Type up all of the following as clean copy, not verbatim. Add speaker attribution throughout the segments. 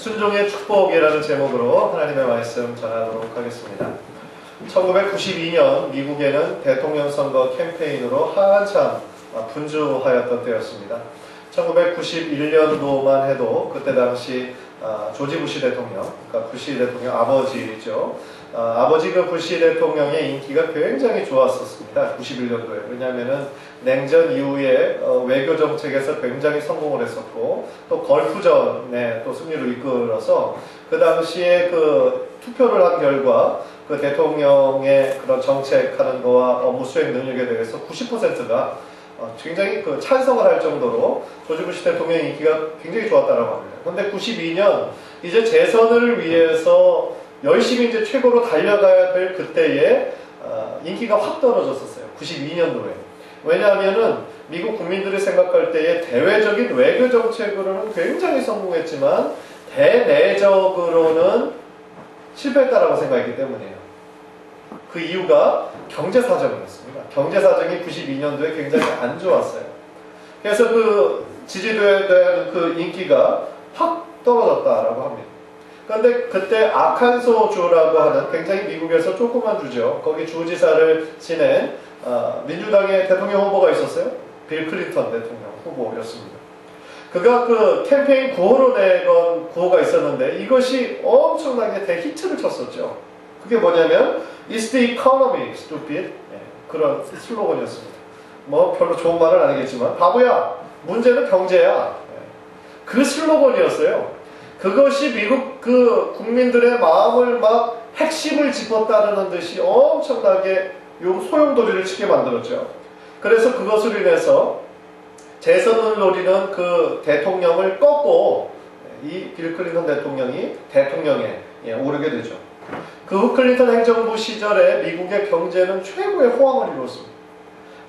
Speaker 1: 순종의 축복이라는 제목으로 하나님의 말씀 전하도록 하겠습니다. 1992년 미국에는 대통령 선거 캠페인으로 한참 분주하였던 때였습니다. 1991년도만 해도 그때 당시 조지 부시 대통령, 그러니까 부시 대통령 아버지죠. 아버지 그 부시 대통령의 인기가 굉장히 좋았었습니다. 91년도에. 왜냐하면은 냉전 이후에 외교 정책에서 굉장히 성공을 했었고, 또 걸프전에 또 승리를 이끌어서 그 당시에 그 투표를 한 결과 그 대통령의 그런 정책하는 거와 업무 수행 능력에 대해서 90%가 굉장히 그 찬성을 할 정도로 조지 부시 대통령의 인기가 굉장히 좋았다라고 합니다. 그런데 92년 이제 재선을 위해서 열심히 이제 최고로 달려가야 될 그때에 인기가 확 떨어졌었어요. 92년도에. 왜냐하면은 미국 국민들이 생각할 때에 대외적인 외교 정책으로는 굉장히 성공했지만 대내적으로는 실패했다라고 생각했기 때문이에요. 그 이유가 경제 사정이었습니다. 경제 사정이 92년도에 굉장히 안 좋았어요. 그래서 그 지지도에 대한 그 인기가 확 떨어졌다라고 합니다. 그런데 그때 아칸소주라고 하는 굉장히 미국에서 조그만 주죠. 거기 주지사를 지낸 민주당의 대통령 후보가 있었어요. 빌 클린턴 대통령 후보였습니다. 그가 그 캠페인 구호로 내건 구호가 있었는데 이것이 엄청나게 대히트를 쳤었죠. 그게 뭐냐면 It's the economy, stupid. 그런 슬로건이었습니다. 뭐 별로 좋은 말은 아니겠지만 바보야, 문제는 경제야. 그 슬로건이었어요. 그것이 미국 그 국민들의 마음을 막 핵심을 짚었다는 듯이 엄청나게 소용돌이를 치게 만들었죠. 그래서 그것으로 인해서 재선을 노리는 그 대통령을 꺾고 이 빌 클린턴 대통령이 대통령에 오르게 되죠. 그 클린턴 행정부 시절에 미국의 경제는 최고의 호황을 이루었습니다.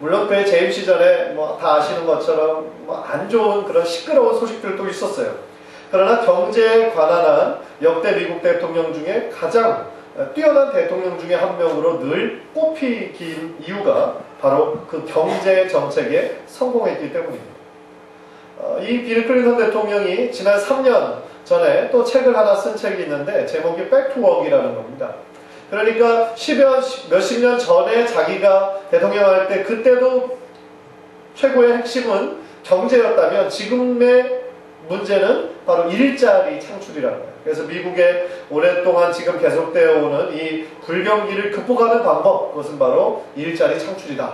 Speaker 1: 물론 그의 재임 시절에 뭐 다 아시는 것처럼 뭐 안 좋은 그런 시끄러운 소식들도 있었어요. 그러나 경제에 관한 역대 미국 대통령 중에 가장 뛰어난 대통령 중에 한 명으로 늘 꼽히긴 이유가 바로 그 경제 정책에 성공했기 때문입니다. 이 빌 클린턴 대통령이 지난 3년 전에 또 책을 하나 쓴 책이 있는데 제목이 Back to Work이라는 겁니다. 그러니까 몇십 년 전에 자기가 대통령 할 때 그때도 최고의 핵심은 경제였다면 지금의 문제는 바로 일자리 창출이라는 거예요. 그래서 미국에 오랫동안 지금 계속되어 오는 이 불경기를 극복하는 방법, 그것은 바로 일자리 창출이다.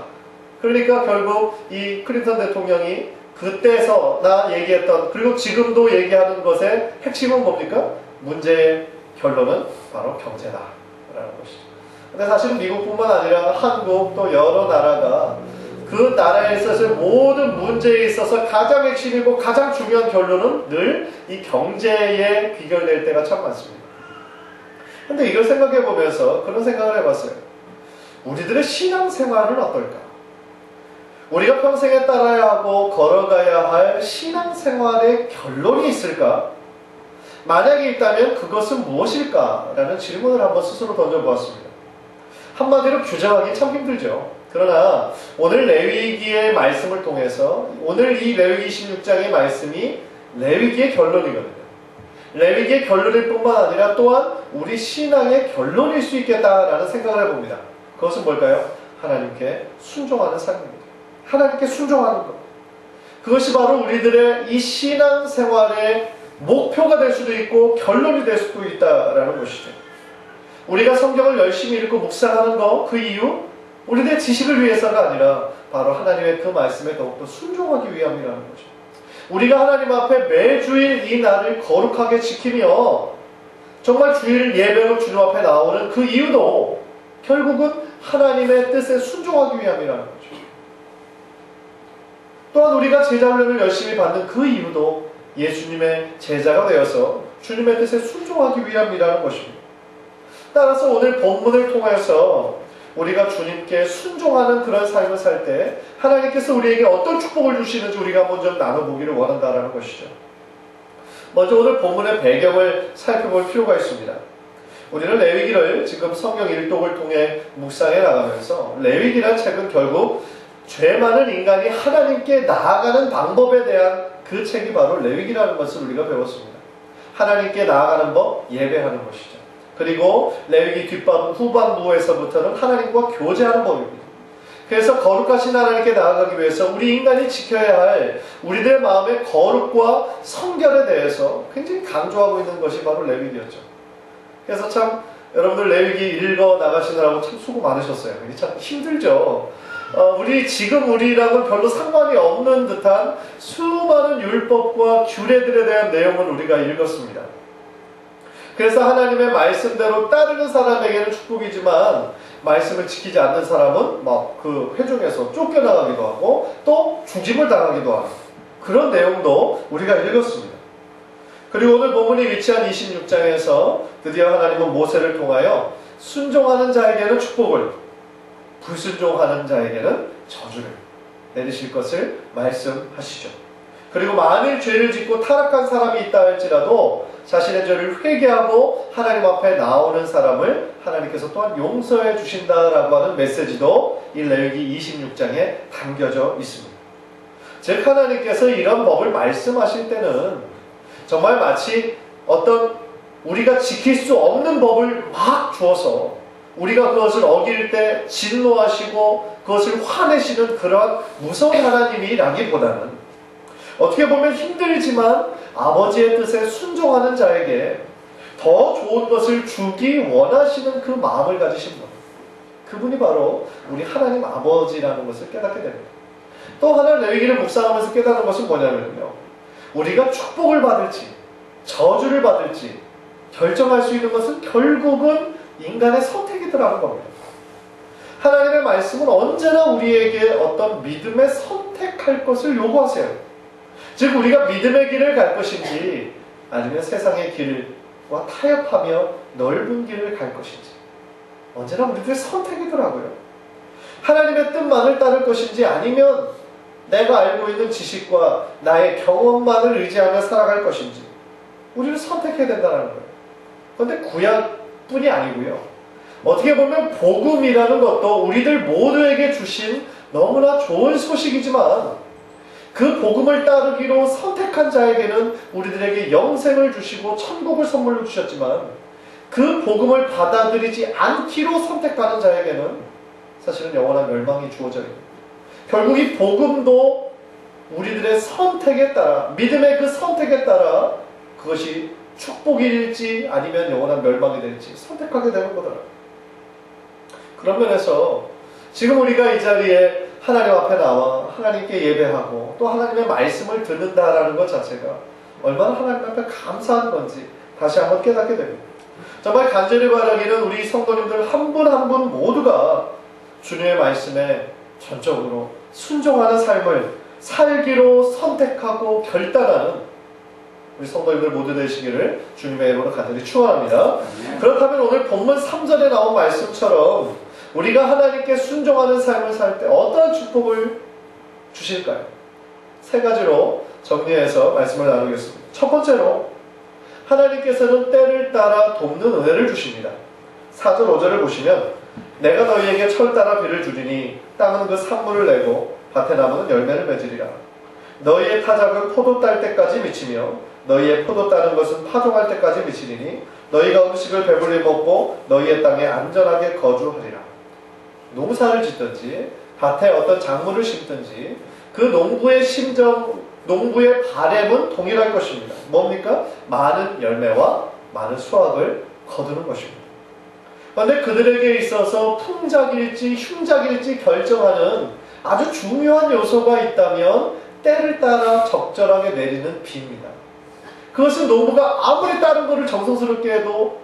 Speaker 1: 그러니까 결국 이 클린턴 대통령이 그때서나 얘기했던, 그리고 지금도 얘기하는 것의 핵심은 뭡니까? 문제의 결론은 바로 경제다 라는 것이죠. 근데 사실은 미국뿐만 아니라 한국 또 여러 나라가 그 나라에 있어서 모든 문제에 있어서 가장 핵심이고 가장 중요한 결론은 늘 이 경제에 귀결될 때가 참 많습니다. 근데 이걸 생각해 보면서 그런 생각을 해봤어요. 우리들의 신앙생활은 어떨까? 우리가 평생에 따라야 하고 걸어가야 할 신앙생활의 결론이 있을까? 만약에 있다면 그것은 무엇일까? 라는 질문을 한번 스스로 던져보았습니다. 한마디로 규정하기 참 힘들죠. 그러나 오늘 레위기의 말씀을 통해서 오늘 이 레위기 26장의 말씀이 레위기의 결론이거든요. 레위기의 결론일 뿐만 아니라 또한 우리 신앙의 결론일 수 있겠다라는 생각을 해봅니다. 그것은 뭘까요? 하나님께 순종하는 삶입니다. 하나님께 순종하는 것. 그것이 바로 우리들의 이 신앙생활의 목표가 될 수도 있고 결론이 될 수도 있다라는 것이죠. 우리가 성경을 열심히 읽고 묵상하는 것, 그 이유 우리들의 지식을 위해서가 아니라 바로 하나님의 그 말씀에 더욱더 순종하기 위함이라는 거죠. 우리가 하나님 앞에 매주일 이 날을 거룩하게 지키며 정말 주일 예배로 주님 앞에 나오는 그 이유도 결국은 하나님의 뜻에 순종하기 위함이라는 거죠. 또한 우리가 제자훈련을 열심히 받는 그 이유도 예수님의 제자가 되어서 주님의 뜻에 순종하기 위함이라는 것입니다. 따라서 오늘 본문을 통해서 우리가 주님께 순종하는 그런 삶을 살 때 하나님께서 우리에게 어떤 축복을 주시는지 우리가 한번 좀 나눠보기를 원한다는 것이죠. 먼저 오늘 본문의 배경을 살펴볼 필요가 있습니다. 우리는 레위기를 지금 성경 일독을 통해 묵상해 나가면서 레위기란 책은 결국 죄 많은 인간이 하나님께 나아가는 방법에 대한 그 책이 바로 레위기라는 것을 우리가 배웠습니다. 하나님께 나아가는 법, 예배하는 것이죠. 그리고 레위기 후반부에서부터는 하나님과 교제하는 법입니다. 그래서 거룩하신 하나님께 나아가기 위해서 우리 인간이 지켜야 할 우리들의 마음의 거룩과 성결에 대해서 굉장히 강조하고 있는 것이 바로 레위기였죠. 그래서 참 여러분들 레위기 읽어 나가시느라고 참 수고 많으셨어요. 이게 참 힘들죠. 우리랑은 별로 상관이 없는 듯한 수많은 율법과 규례들에 대한 내용을 우리가 읽었습니다. 그래서 하나님의 말씀대로 따르는 사람에게는 축복이지만 말씀을 지키지 않는 사람은 막 그 회중에서 쫓겨나가기도 하고 또 죽임을 당하기도 하는 그런 내용도 우리가 읽었습니다. 그리고 오늘 본문이 위치한 26장에서 드디어 하나님은 모세를 통하여 순종하는 자에게는 축복을, 불순종하는 자에게는 저주를 내리실 것을 말씀하시죠. 그리고 만일 죄를 짓고 타락한 사람이 있다 할지라도 자신의 죄를 회개하고 하나님 앞에 나오는 사람을 하나님께서 또한 용서해 주신다라고 하는 메시지도 이 레위기 26장에 담겨져 있습니다. 즉 하나님께서 이런 법을 말씀하실 때는 정말 마치 어떤 우리가 지킬 수 없는 법을 막 주어서 우리가 그것을 어길 때 진노하시고 그것을 화내시는 그런 무서운 하나님이라기보다는 어떻게 보면 힘들지만 아버지의 뜻에 순종하는 자에게 더 좋은 것을 주기 원하시는 그 마음을 가지신 분, 그분이 바로 우리 하나님 아버지라는 것을 깨닫게 됩니다. 또 하나 레위기를 묵상하면서 깨닫는 것은 뭐냐면요, 우리가 축복을 받을지 저주를 받을지 결정할 수 있는 것은 결국은 인간의 선택이더라는 겁니다. 하나님의 말씀은 언제나 우리에게 어떤 믿음의 선택할 것을 요구하세요. 즉 우리가 믿음의 길을 갈 것인지 아니면 세상의 길과 타협하며 넓은 길을 갈 것인지 언제나 우리들의 선택이더라고요. 하나님의 뜻만을 따를 것인지 아니면 내가 알고 있는 지식과 나의 경험만을 의지하며 살아갈 것인지 우리는 선택해야 된다는 거예요. 그런데 구약뿐이 아니고요, 어떻게 보면 복음이라는 것도 우리들 모두에게 주신 너무나 좋은 소식이지만 그 복음을 따르기로 선택한 자에게는 우리들에게 영생을 주시고 천국을 선물로 주셨지만 그 복음을 받아들이지 않기로 선택하는 자에게는 사실은 영원한 멸망이 주어져 있는, 결국 이 복음도 우리들의 선택에 따라, 믿음의 그 선택에 따라 그것이 축복일지 아니면 영원한 멸망이 될지 선택하게 되는 거더라. 그런 면에서 지금 우리가 이 자리에 하나님 앞에 나와 하나님께 예배하고 또 하나님의 말씀을 듣는다라는 것 자체가 얼마나 하나님 앞에 감사한 건지 다시 한번 깨닫게 됩니다. 정말 간절히 바라기는 우리 성도님들 한 분 한 분 모두가 주님의 말씀에 전적으로 순종하는 삶을 살기로 선택하고 결단하는 우리 성도님들 모두 되시기를 주님의 이름으로 간절히 축원합니다. 그렇다면 오늘 본문 3절에 나온 말씀처럼 우리가 하나님께 순종하는 삶을 살 때 어떠한 축복을 주실까요? 세 가지로 정리해서 말씀을 나누겠습니다. 첫 번째로 하나님께서는 때를 따라 돕는 은혜를 주십니다. 4절 5절을 보시면 내가 너희에게 철 따라 비를 주리니 땅은 그 산물을 내고 밭에 나무는 열매를 맺으리라. 너희의 타작은 포도 딸 때까지 미치며 너희의 포도 따는 것은 파종할 때까지 미치리니 너희가 음식을 배불리 먹고 너희의 땅에 안전하게 거주하리라. 농사를 짓든지 밭에 어떤 작물을 심든지 그 농부의 심정, 농부의 바램은 동일할 것입니다. 뭡니까? 많은 열매와 많은 수확을 거두는 것입니다. 그런데 그들에게 있어서 풍작일지 흉작일지 결정하는 아주 중요한 요소가 있다면 때를 따라 적절하게 내리는 비입니다. 그것은 농부가 아무리 다른 것을 정성스럽게 해도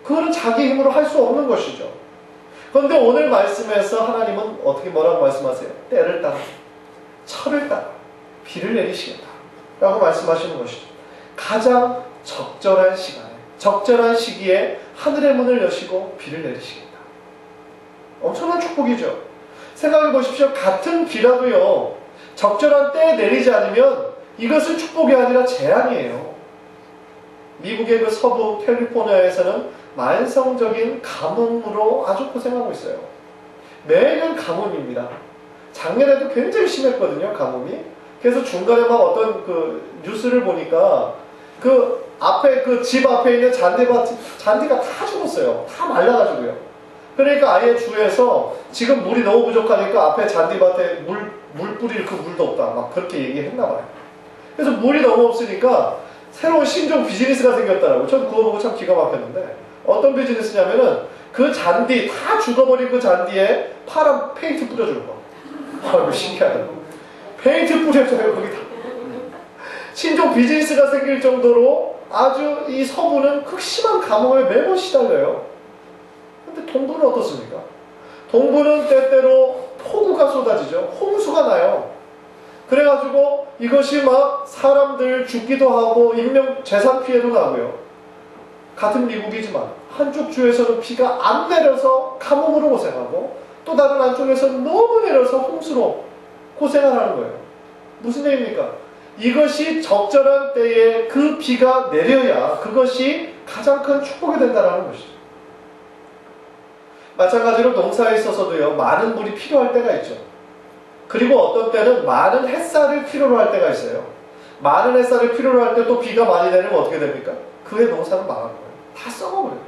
Speaker 1: 그거는 자기 힘으로 할 수 없는 것이죠. 그런데 오늘 말씀에서 하나님은 어떻게 뭐라고 말씀하세요? 때를 따라, 철을 따라 비를 내리시겠다 라고 말씀하시는 것이죠. 가장 적절한 시간에, 적절한 시기에 하늘의 문을 여시고 비를 내리시겠다. 엄청난 축복이죠. 생각해 보십시오. 같은 비라도요, 적절한 때에 내리지 않으면 이것은 축복이 아니라 재앙이에요. 미국의 그 서부 캘리포니아에서는 만성적인 가뭄으로 아주 고생하고 있어요. 매년 가뭄입니다. 작년에도 굉장히 심했거든요, 가뭄이. 그래서 중간에 막 어떤 그 뉴스를 보니까 그 앞에 그 집 앞에 있는 잔디가 다 죽었어요. 다 말라가지고요. 그러니까 아예 주에서 지금 물이 너무 부족하니까 앞에 잔디밭에 물 뿌릴 그 물도 없다. 막 그렇게 얘기했나 봐요. 그래서 물이 너무 없으니까 새로운 신종 비즈니스가 생겼더라고요. 전 그거 보고 참 기가 막혔는데 어떤 비즈니스냐면은 그 잔디 다 죽어버린 그 잔디에 파란 페인트 뿌려주는 거. 아이고 신기하다. 페인트 뿌려줘요 거기다. 신종 비즈니스가 생길 정도로 아주 이 서부는 극심한 감옥에 매번 시달려요. 근데 동부는 어떻습니까? 동부는 때때로 폭우가 쏟아지죠. 홍수가 나요. 그래가지고 이것이 막 사람들 죽기도 하고 인명 재산 피해도 나고요. 같은 미국이지만 한쪽 주에서는 비가 안 내려서 가뭄으로 고생하고 또 다른 한쪽에서는 너무 내려서 홍수로 고생을 하는 거예요. 무슨 얘기입니까? 이것이 적절한 때에 그 비가 내려야 그것이 가장 큰 축복이 된다는 것이죠. 마찬가지로 농사에 있어서도요, 많은 물이 필요할 때가 있죠. 그리고 어떤 때는 많은 햇살을 필요로 할 때가 있어요. 많은 햇살을 필요로 할 때 또 비가 많이 내리면 어떻게 됩니까? 그의 농사는 망한 거예요. 다 썩어버려요.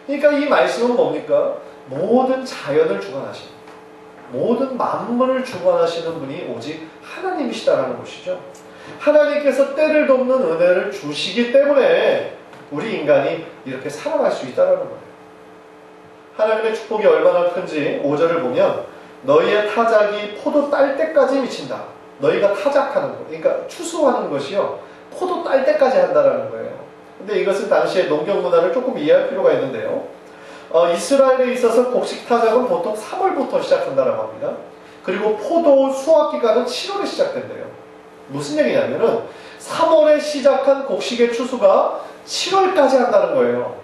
Speaker 1: 그러니까 이 말씀은 뭡니까? 모든 자연을 주관하시는, 모든 만물을 주관하시는 분이 오직 하나님이시다라는 것이죠. 하나님께서 때를 돕는 은혜를 주시기 때문에 우리 인간이 이렇게 살아갈 수 있다는 거예요. 하나님의 축복이 얼마나 큰지 5절을 보면 너희의 타작이 포도 딸 때까지 미친다. 너희가 타작하는 것, 그러니까 추수하는 것이요, 포도 딸 때까지 한다는 거예요. 근데 이것은 당시의 농경 문화를 조금 이해할 필요가 있는데요. 이스라엘에 있어서 곡식 타작은 보통 3월부터 시작한다고 합니다. 그리고 포도 수확 기간은 7월에 시작된대요. 무슨 얘기냐면은 3월에 시작한 곡식의 추수가 7월까지 한다는 거예요.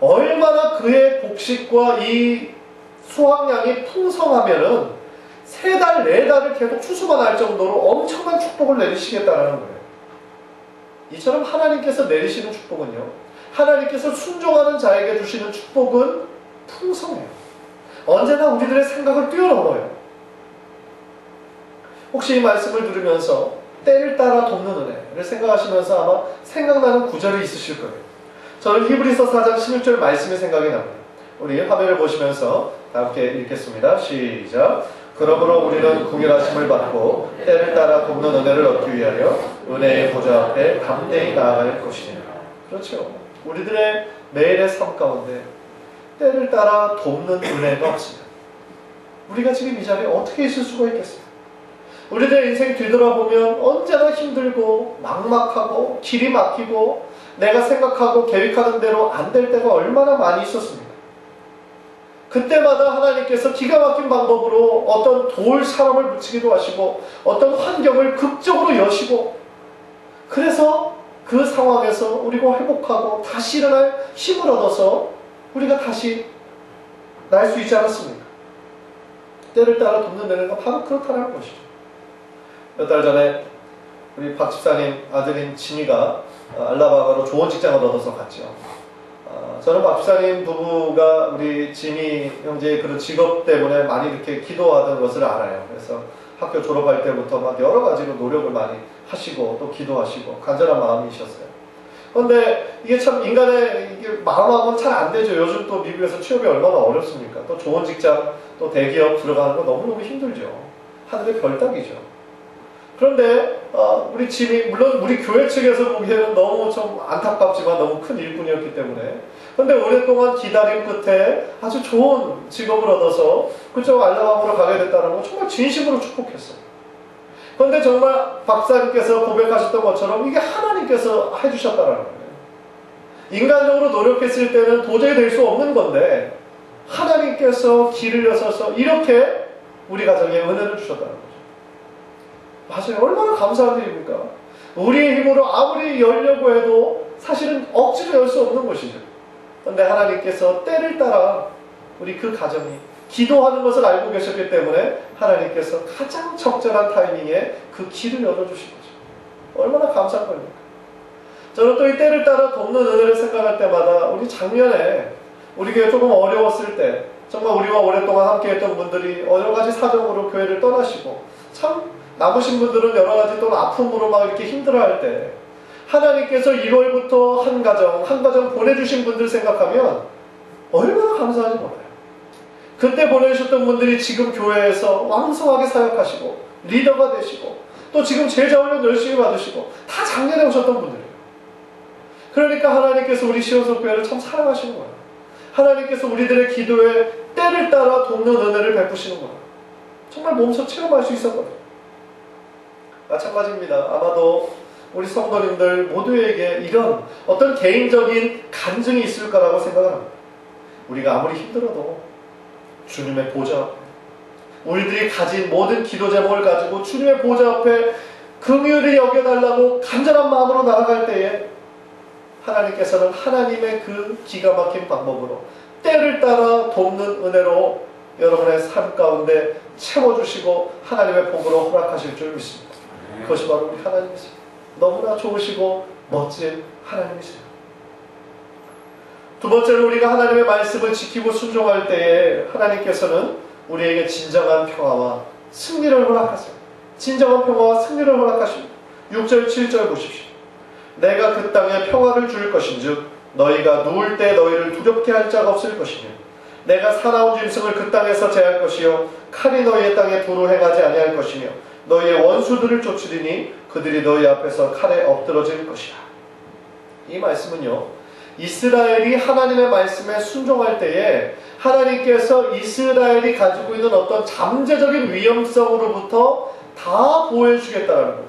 Speaker 1: 얼마나 그의 곡식과 이 수확량이 풍성하면은 3달, 4달을 계속 추수가 날 정도로 엄청난 축복을 내리시겠다는 거예요. 이처럼 하나님께서 내리시는 축복은요, 하나님께서 순종하는 자에게 주시는 축복은 풍성해요. 언제나 우리들의 생각을 뛰어넘어요. 혹시 이 말씀을 들으면서 때를 따라 돕는 은혜를 생각하시면서 아마 생각나는 구절이 있으실 거예요. 저는 히브리서 4장 16절 말씀이 생각이 납니다. 우리 화면을 보시면서 다 함께 읽겠습니다. 시작. 그러므로 우리는 궁일하심을 받고 때를 따라 돕는 은혜를 얻기 위하여 은혜의 보좌 앞에 담대히 나아갈 것이니라. 그렇죠. 우리들의 매일의 삶 가운데 때를 따라 돕는 은혜가 없으면 우리가 지금 이 자리에 어떻게 있을 수가 있겠어요? 우리들의 인생 뒤돌아보면 언제나 힘들고 막막하고 길이 막히고 내가 생각하고 계획하는 대로 안 될 때가 얼마나 많이 있었습니까? 그때마다 하나님께서 기가 막힌 방법으로 어떤 도울 사람을 붙이기도 하시고 어떤 환경을 극적으로 여시고, 그래서 그 상황에서 우리가 회복하고 다시 일어날 힘을 얻어서 우리가 다시 날 수 있지 않았습니까? 때를 따라 돕는 은혜가 바로 그렇다는 것이죠. 몇 달 전에 우리 박 집사님 아들인 진이가 알라바마로 좋은 직장을 얻어서 갔죠. 저는 박 집사님 부부가 우리 진이 형제의 그런 직업 때문에 많이 이렇게 기도하던 것을 알아요. 그래서 학교 졸업할 때부터 막 여러 가지로 노력을 많이 하시고 또 기도하시고 간절한 마음이셨어요. 그런데 이게 참 인간의 이게 마음하고는 잘 안 되죠. 요즘 또 미국에서 취업이 얼마나 어렵습니까? 또 좋은 직장, 또 대기업 들어가는 거 너무너무 힘들죠. 하늘의 별따기죠. 그런데 우리 진이, 물론 우리 교회 측에서 보기에는 너무 좀 안타깝지만 너무 큰 일꾼이었기 때문에, 근데 오랫동안 기다림 끝에 아주 좋은 직업을 얻어서 그쪽 알라바마로 가게 됐다는 건 정말 진심으로 축복했어요. 그런데 정말 박사님께서 고백하셨던 것처럼 이게 하나님께서 해주셨다는 거예요. 인간적으로 노력했을 때는 도저히 될 수 없는 건데 하나님께서 길을 여셔서 이렇게 우리 가정에 은혜를 주셨다는 거예요. 맞아요. 얼마나 감사한 일입니까? 우리의 힘으로 아무리 열려고 해도 사실은 억지로 열 수 없는 것이죠. 그런데 하나님께서 때를 따라 우리 그 가정이 기도하는 것을 알고 계셨기 때문에 하나님께서 가장 적절한 타이밍에 그 길을 열어주신 거죠. 얼마나 감사한 겁니까? 저는 또 이 때를 따라 돕는 은혜를 생각할 때마다 우리 작년에 우리 교회 조금 어려웠을 때 정말 우리와 오랫동안 함께했던 분들이 여러 가지 사정으로 교회를 떠나시고 참 남으신 분들은 여러 가지 또 아픔으로 막 이렇게 힘들어할 때 하나님께서 1월부터 한 가정 보내주신 분들 생각하면 얼마나 감사한지 몰라요. 그때 보내주셨던 분들이 지금 교회에서 왕성하게 사역하시고 리더가 되시고 또 지금 제자훈련 열심히 받으시고 다 작년에 오셨던 분들이에요. 그러니까 하나님께서 우리 시온석교회를 참 사랑하시는 거예요. 하나님께서 우리들의 기도에 때를 따라 돕는 은혜를 베푸시는 거예요. 정말 몸소 체험할 수 있었거든요. 마찬가지입니다. 아마도 우리 성도님들 모두에게 이런 어떤 개인적인 간증이 있을 거라고 생각을 합니다. 우리가 아무리 힘들어도 주님의 보좌 앞에 우리들이 가진 모든 기도 제목을 가지고 주님의 보좌 앞에 긍휼히 여겨달라고 간절한 마음으로 나아갈 때에 하나님께서는 하나님의 그 기가 막힌 방법으로 때를 따라 돕는 은혜로 여러분의 삶 가운데 채워주시고 하나님의 복으로 허락하실 줄 믿습니다. 그것이 바로 우리 하나님이세요. 너무나 좋으시고 멋진 하나님이세요. 두 번째로 우리가 하나님의 말씀을 지키고 순종할 때에 하나님께서는 우리에게 진정한 평화와 승리를 허락하세요. 진정한 평화와 승리를 허락하십니다. 6절 7절 보십시오. 내가 그 땅에 평화를 줄 것인즉 너희가 누울 때 너희를 두렵게 할 자가 없을 것이며 내가 사나운 짐승을 그 땅에서 제할 것이요 칼이 너희의 땅에 두루 행하지 아니할 것이며 너희의 원수들을 쫓으리니 그들이 너희 앞에서 칼에 엎드러질 것이라. 이 말씀은요, 이스라엘이 하나님의 말씀에 순종할 때에 하나님께서 이스라엘이 가지고 있는 어떤 잠재적인 위험성으로부터 다 보호해주겠다는 거예요.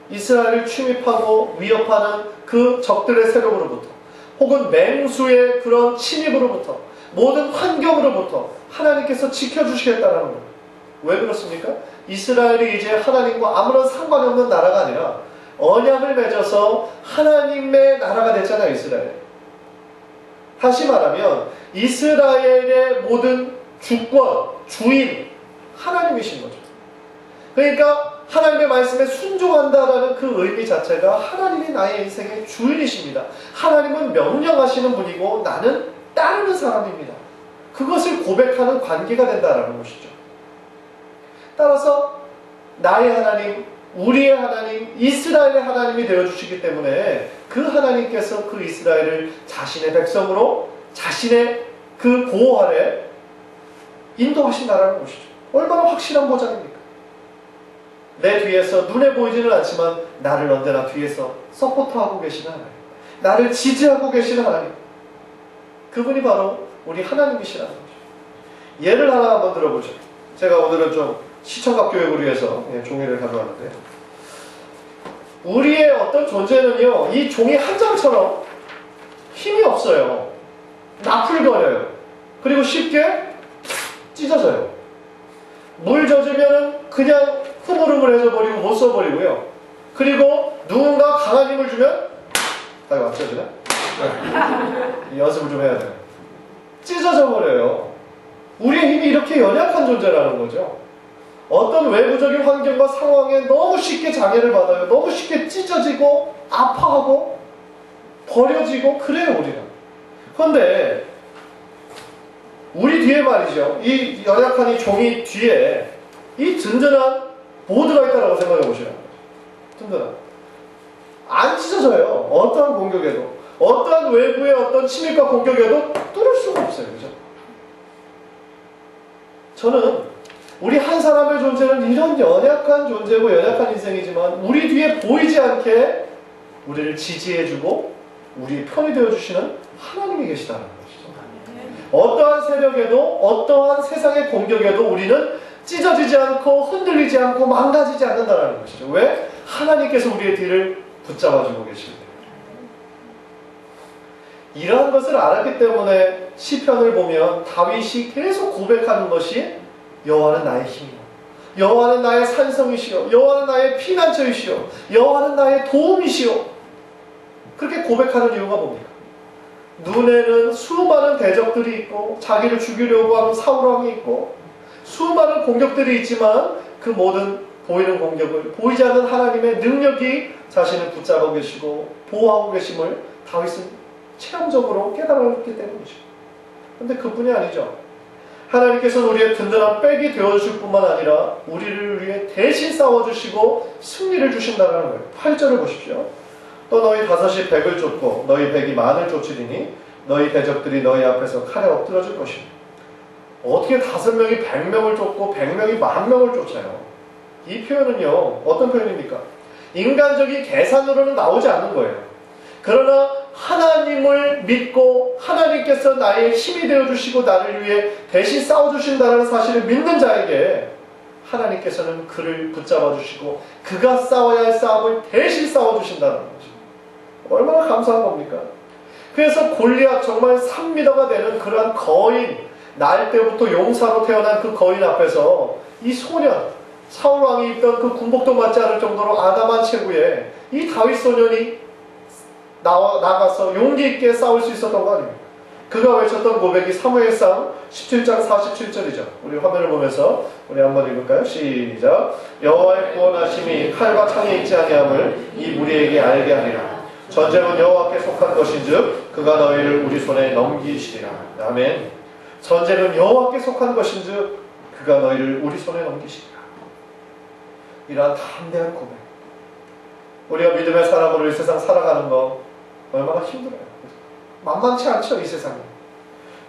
Speaker 1: 이스라엘을 침입하고 위협하는 그 적들의 세력으로부터 혹은 맹수의 그런 침입으로부터 모든 환경으로부터 하나님께서 지켜주시겠다는 거예요. 왜 그렇습니까? 이스라엘이 이제 하나님과 아무런 상관이 없는 나라가 아니라 언약을 맺어서 하나님의 나라가 됐잖아요. 이스라엘. 다시 말하면 이스라엘의 모든 주권, 주인 하나님이신 거죠. 그러니까 하나님의 말씀에 순종한다라는 그 의미 자체가 하나님이 나의 인생의 주인이십니다. 하나님은 명령하시는 분이고 나는 따르는 사람입니다. 그것을 고백하는 관계가 된다라는 것이죠. 따라서 나의 하나님, 우리의 하나님, 이스라엘의 하나님이 되어주시기 때문에 그 하나님께서 그 이스라엘을 자신의 백성으로 자신의 그 보호 아래 인도하신다라는 것이죠. 얼마나 확실한 보장입니까? 내 뒤에서 눈에 보이지는 않지만 나를 언제나 뒤에서 서포트하고 계시는 하나님, 나를 지지하고 계시는 하나님, 그분이 바로 우리 하나님이시라는 거죠. 예를 하나 한번 들어보죠. 제가 오늘은 좀 시청각 교육을 위해서 종이를 가져왔는데, 우리의 어떤 존재는요, 이 종이 한 장처럼 힘이 없어요. 나풀거려요. 그리고 쉽게 찢어져요. 물 젖으면 그냥 흐물흐물해져 버리고 못 써버리고요. 그리고 누군가 강한 힘을 주면 다 맞춰지나? 연습을 좀 해야 돼요. 찢어져 버려요. 우리의 힘이 이렇게 연약한 존재라는 거죠. 어떤 외부적인 환경과 상황에 너무 쉽게 장애를 받아요. 너무 쉽게 찢어지고 아파하고 버려지고 그래요, 우리는. 그런데 우리 뒤에 말이죠, 이 연약한 이 종이 뒤에 이 든든한 보드가 있다고 생각해 보시라는 거죠. 든든한. 안 찢어져요. 어떠한 공격에도, 어떠한 외부의 어떤 침입과 공격에도 뚫을 수가 없어요. 그죠? 저는 우리 한 사람의 존재는 이런 연약한 존재고 연약한 인생이지만 우리 뒤에 보이지 않게 우리를 지지해주고 우리 편이 되어주시는 하나님이 계시다는 것이죠. 어떠한 세력에도 어떠한 세상의 공격에도 우리는 찢어지지 않고 흔들리지 않고 망가지지 않는다는 것이죠. 왜? 하나님께서 우리의 뒤를 붙잡아주고 계십니다. 이러한 것을 알았기 때문에 시편을 보면 다윗이 계속 고백하는 것이 여호와는 나의 힘이요, 여호와는 나의 산성이시요, 여호와는 나의 피난처이시요, 여호와는 나의 도움이시요. 그렇게 고백하는 이유가 뭡니까? 눈에는 수많은 대적들이 있고 자기를 죽이려고 하는 사울왕이 있고 수많은 공격들이 있지만 그 모든 보이는 공격을 보이지 않는 하나님의 능력이 자신을 붙잡아 계시고 보호하고 계심을 다윗은 체험적으로 깨달았기 때문이죠. 그런데 그뿐이 아니죠. 하나님께서는 우리의 든든한 백이 되어주실 뿐만 아니라 우리를 위해 대신 싸워주시고 승리를 주신다는 거예요. 8절을 보십시오. 또 너희 5이 100을 쫓고 너희 100이 만을 쫓으리니 너희 대적들이 너희 앞에서 칼에 엎드러질 것이니. 어떻게 5명이 100명을 쫓고 100명이 10,000명을 쫓아요? 이 표현은요, 어떤 표현입니까? 인간적인 계산으로는 나오지 않는 거예요. 그러나 하나님을 믿고 하나님께서 나의 힘이 되어주시고 나를 위해 대신 싸워주신다는 사실을 믿는 자에게 하나님께서는 그를 붙잡아 주시고 그가 싸워야 할 싸움을 대신 싸워주신다는 거죠. 얼마나 감사한 겁니까? 그래서 골리앗, 정말 3미터가 되는 그러한 거인, 날 때부터 용사로 태어난 그 거인 앞에서 이 소년, 사울왕이 입던 그 군복도 맞지 않을 정도로 아담한 체구에 이 다윗 소년이 나가서 용기 있게 싸울 수 있었던 거 아닙니까? 그가 외쳤던 고백이 사무엘상 17장 47절이죠. 우리 화면을 보면서 우리 한번 읽을까요? 시작. 여호와의 구원하심이 칼과 창에 있지 아니함을 이 무리에게 알게 하리라. 전쟁은 여호와께 속한 것인즉 그가 너희를 우리 손에 넘기시리라. 아멘. 전쟁은 여호와께 속한 것인즉 그가 너희를 우리 손에 넘기시리라. 이러한 담대한 고백. 우리가 믿음의 사람으로 이 세상 살아가는 거 얼마나 힘들어요. 만만치 않죠, 이 세상이.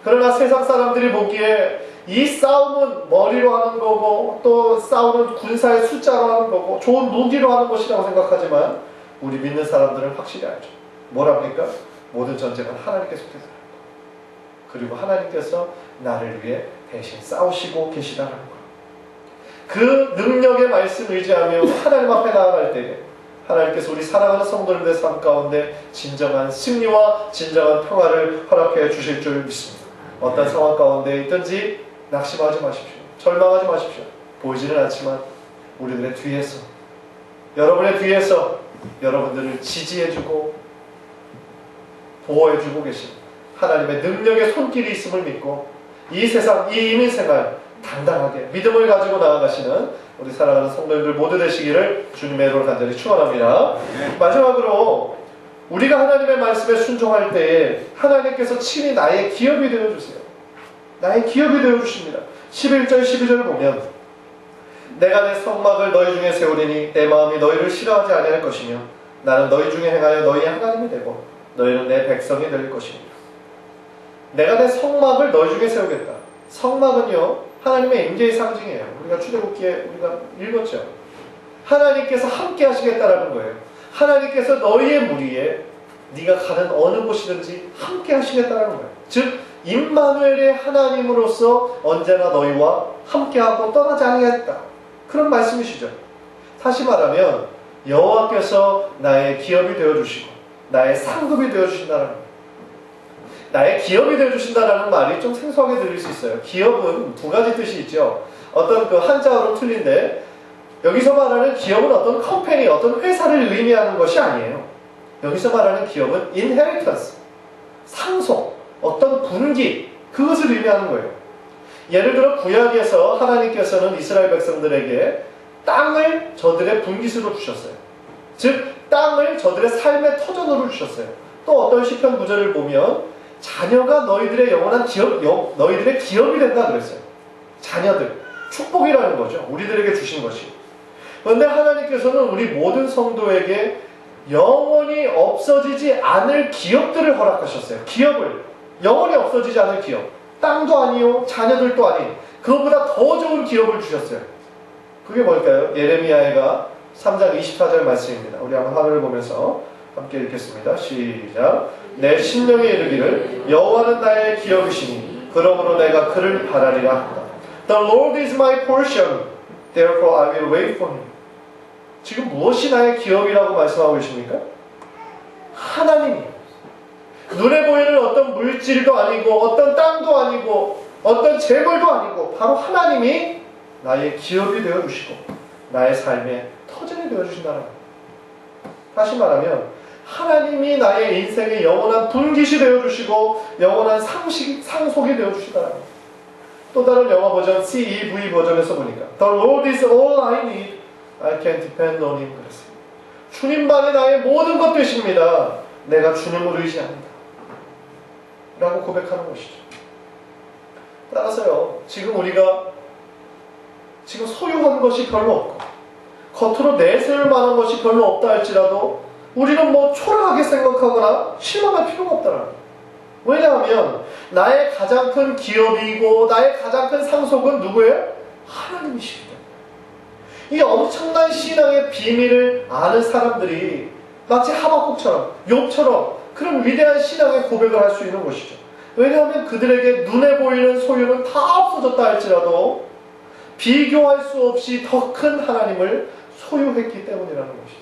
Speaker 1: 그러나 세상 사람들이 보기에 이 싸움은 머리로 하는 거고 또 싸움은 군사의 숫자로 하는 거고 좋은 무기로 하는 것이라고 생각하지만 우리 믿는 사람들은 확실히 알죠. 뭐랍니까? 모든 전쟁은 하나님께 속해서 하는 거. 그리고 하나님께서 나를 위해 대신 싸우시고 계시다는 거. 그 능력의 말씀 의지하며 하나님 앞에 나아갈 때에 하나님께서 우리 사랑하는 성도님들의 삶 가운데 진정한 승리와 진정한 평화를 허락해 주실 줄 믿습니다. 어떤 상황 가운데 있든지 낙심하지 마십시오. 절망하지 마십시오. 보이지는 않지만 우리들의 뒤에서, 여러분의 뒤에서 여러분들을 지지해주고 보호해주고 계신 하나님의 능력의 손길이 있음을 믿고 이 세상, 이 이민생활 당당하게 믿음을 가지고 나아가시는 우리 사랑하는 성도님들 모두 되시기를 주님의 이름으로 간절히 축원합니다. 마지막으로 우리가 하나님의 말씀에 순종할 때에 하나님께서 친히 나의 기업이 되어주세요. 나의 기업이 되어주십니다. 11절 12절을 보면 내가 내 성막을 너희 중에 세우리니 내 마음이 너희를 싫어하지 아니할 것이며 나는 너희 중에 행하여 너희의 하나님이 되고 너희는 내 백성이 될 것입니다. 내가 내 성막을 너희 중에 세우겠다. 성막은요 하나님의 임재의 상징이에요. 우리가 출애굽기에 우리가 읽었죠. 하나님께서 함께 하시겠다라는 거예요. 하나님께서 너희의 무리에 네가 가는 어느 곳이든지 함께 하시겠다라는 거예요. 즉 임마누엘의 하나님으로서 언제나 너희와 함께하고 떠나지 않겠다. 그런 말씀이시죠. 다시 말하면 여호와께서 나의 기업이 되어주시고 나의 상급이 되어주신다는 거예요. 나의 기업이 되어주신다는 말이 좀 생소하게 들릴 수 있어요. 기업은 두 가지 뜻이 있죠. 어떤 그 한자어로 틀린데 여기서 말하는 기업은 어떤 컴퍼니, 어떤 회사를 의미하는 것이 아니에요. 여기서 말하는 기업은 inheritance, 상속, 어떤 분기, 그것을 의미하는 거예요. 예를 들어 구약에서 하나님께서는 이스라엘 백성들에게 땅을 저들의 분기수로 주셨어요. 즉 땅을 저들의 삶의 터전으로 주셨어요. 또 어떤 시편 구절을 보면 자녀가 너희들의 영원한 기업, 너희들의 기업이 된다 그랬어요. 자녀들, 축복이라는 거죠. 우리들에게 주신 것이. 그런데 하나님께서는 우리 모든 성도에게 영원히 없어지지 않을 기업들을 허락하셨어요. 기업을, 영원히 없어지지 않을 기업. 땅도 아니요, 자녀들도 아닌 그것보다 더 좋은 기업을 주셨어요. 그게 뭘까요? 예레미야가 3장 24절 말씀입니다. 우리 한번 화면을 보면서 함께 읽겠습니다. 시작. 내 심령에 이르기를 여호와는 나의 기업이시니 그러므로 내가 그를 바라리라 한다. The Lord is my portion, therefore I will wait for him. 지금 무엇이 나의 기업이라고 말씀하고 계십니까? 하나님이에요. 눈에 보이는 어떤 물질도 아니고 어떤 땅도 아니고 어떤 재물도 아니고 바로 하나님이 나의 기업이 되어주시고 나의 삶의 터전이 되어주신다는 거예요. 다시 말하면 하나님이 나의 인생의 영원한 분깃이 되어주시고 영원한 상속이 되어주시다는 거예요. 또 다른 영어 버전 CEV 버전에서 보니까 The Lord is all I need, I can depend on Him 그랬어요. 주님만이 나의 모든 것 되십니다. 내가 주님을 의지합니다. 라고 고백하는 것이죠. 따라서요, 지금 우리가 지금 소유한 것이 별로 없고 겉으로 내세울 만한 것이 별로 없다 할지라도 우리는 뭐 초라하게 생각하거나 실망할 필요가 없다는 거예요. 왜냐하면 나의 가장 큰 기업이고 나의 가장 큰 상속은 누구예요? 하나님이시기 때문에. 이 엄청난 신앙의 비밀을 아는 사람들이 마치 하박국처럼, 욥처럼 그런 위대한 신앙의 고백을 할 수 있는 것이죠. 왜냐하면 그들에게 눈에 보이는 소유는 다 없어졌다 할지라도 비교할 수 없이 더 큰 하나님을 소유했기 때문이라는 것이죠.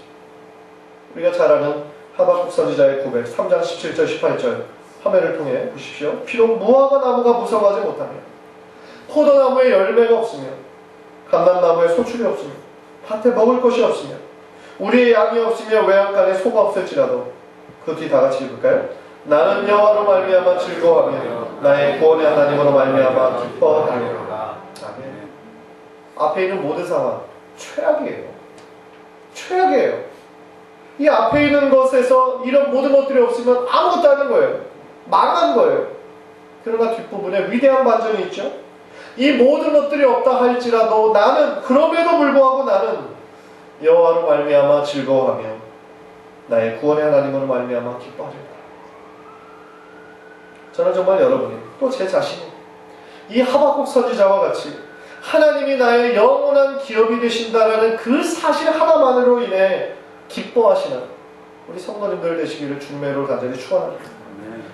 Speaker 1: 우리가 잘 아는 하박국 선지자의 고백 3장 17절 18절 화면을 통해 보십시오. 비록 무화과 나무가 무성하지 못하며 포도나무에 열매가 없으며 감람나무에 소출이 없으며 밭에 먹을 것이 없으며 우리의 양이 없으며 외양간에 소가 없을지라도 그 뒤 다 같이 읽을까요? 나는 여호와로 말미암아 즐거워하며 나의 구원의 하나님으로 말미암아 기뻐하리로다. 아멘. 앞에 있는 모든 상황 최악이에요. 최악이에요. 이 앞에 있는 것에서 이런 모든 것들이 없으면 아무것도 아닌 거예요. 망한 거예요. 그러나 뒷부분에 위대한 반전이 있죠. 이 모든 것들이 없다 할지라도 나는 그럼에도 불구하고 나는 여호와로 말미암아 즐거워하며 나의 구원의 하나님으로 말미암아 기뻐하리로다. 저는 정말 여러분이 또 제 자신이 이 하박국 선지자와 같이 하나님이 나의 영원한 기업이 되신다라는 그 사실 하나만으로 인해 기뻐하시는 우리 성도님들 되시기를 주님으로 간절히 축원합니다.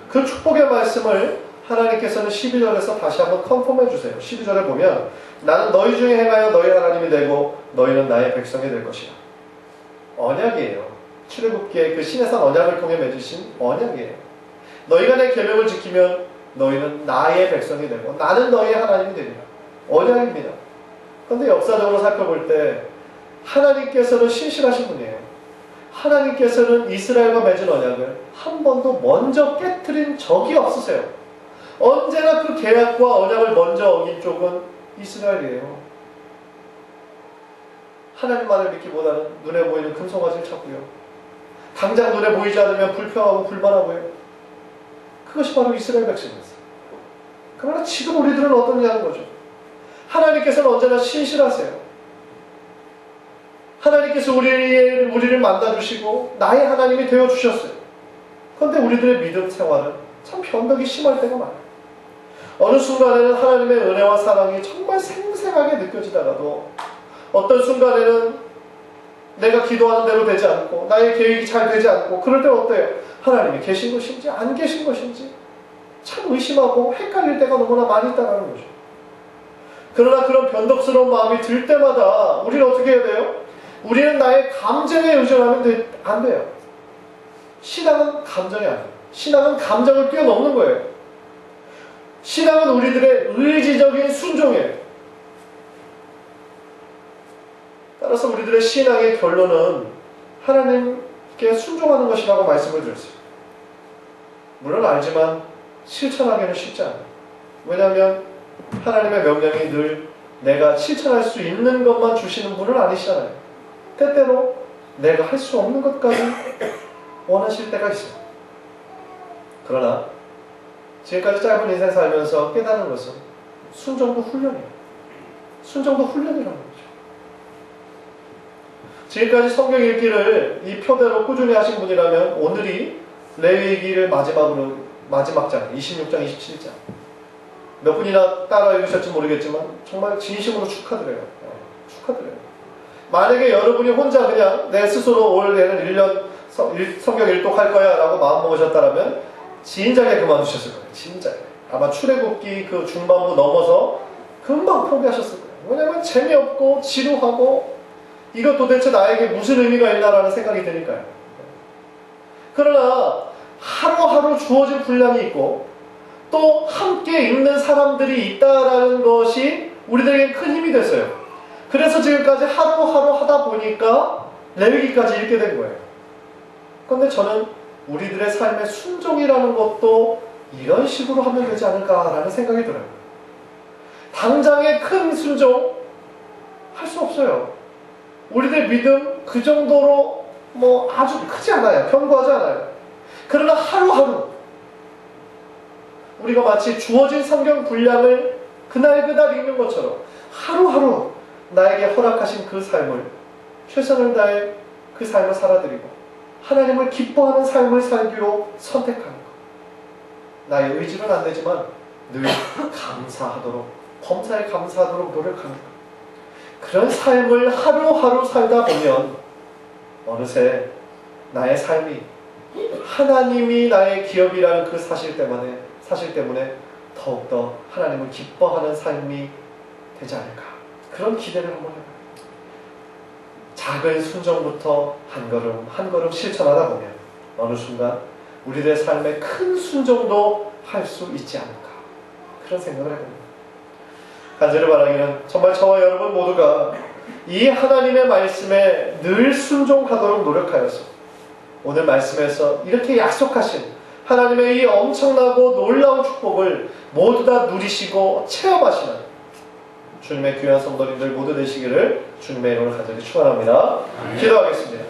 Speaker 1: 그 축복의 말씀을 하나님께서는 12절에서 다시 한번 컨펌해 주세요. 12절에 보면 나는 너희 중에 행하여 너희 하나님이 되고 너희는 나의 백성이 될 것이야. 언약이에요. 출애굽기의 그 시내산 언약을 통해 맺으신 언약이에요. 너희가 내 계명을 지키면 너희는 나의 백성이 되고 나는 너희의 하나님이 되리라. 언약입니다. 그런데 역사적으로 살펴볼 때 하나님께서는 신실하신 분이에요. 하나님께서는 이스라엘과 맺은 언약을 한 번도 먼저 깨트린 적이 없으세요. 언제나 그 계약과 언약을 먼저 어긴 쪽은 이스라엘이에요. 하나님만을 믿기보다는 눈에 보이는 금송아지를 찾고요. 당장 눈에 보이지 않으면 불평하고 불만하고요. 그것이 바로 이스라엘 백성이었어요. 그러나 지금 우리들은 어떠냐는 거죠. 하나님께서는 언제나 신실하세요. 하나님께서 우리를 만나주시고 나의 하나님이 되어주셨어요. 그런데 우리들의 믿음 생활은 참 변덕이 심할 때가 많아요. 어느 순간에는 하나님의 은혜와 사랑이 정말 생생하게 느껴지다가도 어떤 순간에는 내가 기도하는 대로 되지 않고 나의 계획이 잘 되지 않고 그럴 때 어때요? 하나님이 계신 것인지 안 계신 것인지 참 의심하고 헷갈릴 때가 너무나 많이 있다는 거죠. 그러나 그런 변덕스러운 마음이 들 때마다 우리는 어떻게 해야 돼요? 우리는 나의 감정에 의존하면 안 돼요. 신앙은 감정이 아니에요. 신앙은 감정을 뛰어넘는 거예요. 신앙은 우리들의 의지적인 순종이에요. 따라서 우리들의 신앙의 결론은 하나님께 순종하는 것이라고 말씀을 드렸어요. 물론 알지만 실천하기는 쉽지 않아요. 왜냐하면 하나님의 명령이 늘 내가 실천할 수 있는 것만 주시는 분은 아니시잖아요. 때때로 내가 할 수 없는 것까지 원하실 때가 있어요. 그러나 지금까지 짧은 인생 살면서 깨닫는 것은 순종도 훈련이에요. 순종도 훈련이라는 거죠. 지금까지 성경 읽기를 이 표대로 꾸준히 하신 분이라면 오늘이 레위기를 마지막 장 26장 27장 몇 분이나 따라 읽으실지 모르겠지만 정말 진심으로 축하드려요. 축하드려요. 만약에 여러분이 혼자 그냥 내 스스로 올해는 1년 성경 일독할 거야 라고 마음먹으셨다면 진작에 그만두셨을 거예요. 진작에. 아마 출애굽기 그 중반부 넘어서 금방 포기하셨을 거예요. 왜냐면 재미없고 지루하고 이거 도대체 나에게 무슨 의미가 있나라는 생각이 드니까요. 그러나 하루하루 주어진 분량이 있고 또 함께 읽는 사람들이 있다라는 것이 우리들에게 큰 힘이 됐어요. 그래서 지금까지 하루하루 하다 보니까 레위기까지 읽게 된 거예요. 그런데 저는 우리들의 삶의 순종이라는 것도 이런 식으로 하면 되지 않을까라는 생각이 들어요. 당장의 큰 순종 할 수 없어요. 우리들 믿음 그 정도로 뭐 아주 크지 않아요. 견고하지 않아요. 그러나 하루하루 우리가 마치 주어진 성경 분량을 그날 그날 읽는 것처럼 하루하루 나에게 허락하신 그 삶을 최선을 다해 그 삶을 살아드리고 하나님을 기뻐하는 삶을 살기로 선택하는 것. 나의 의지는 안 되지만 늘 감사하도록, 범사에 감사하도록 노력하는 것. 그런 삶을 하루하루 살다 보면 어느새 나의 삶이 하나님이 나의 기업이라는 그 사실 때문에 더욱더 하나님을 기뻐하는 삶이 되지 않을까. 그런 기대를 한번 해봐요. 작은 순종부터 한 걸음 한 걸음 실천하다 보면 어느 순간 우리들의 삶에 큰 순종도 할 수 있지 않을까. 그런 생각을 해봅니다. 간절히 바라기는 정말 저와 여러분 모두가 이 하나님의 말씀에 늘 순종하도록 노력하여서 오늘 말씀에서 이렇게 약속하신 하나님의 이 엄청나고 놀라운 축복을 모두 다 누리시고 체험하시는 주님의 귀한 성도님들 모두 되시기를 주님의 이름으로 간절히 축원합니다. 기도하겠습니다.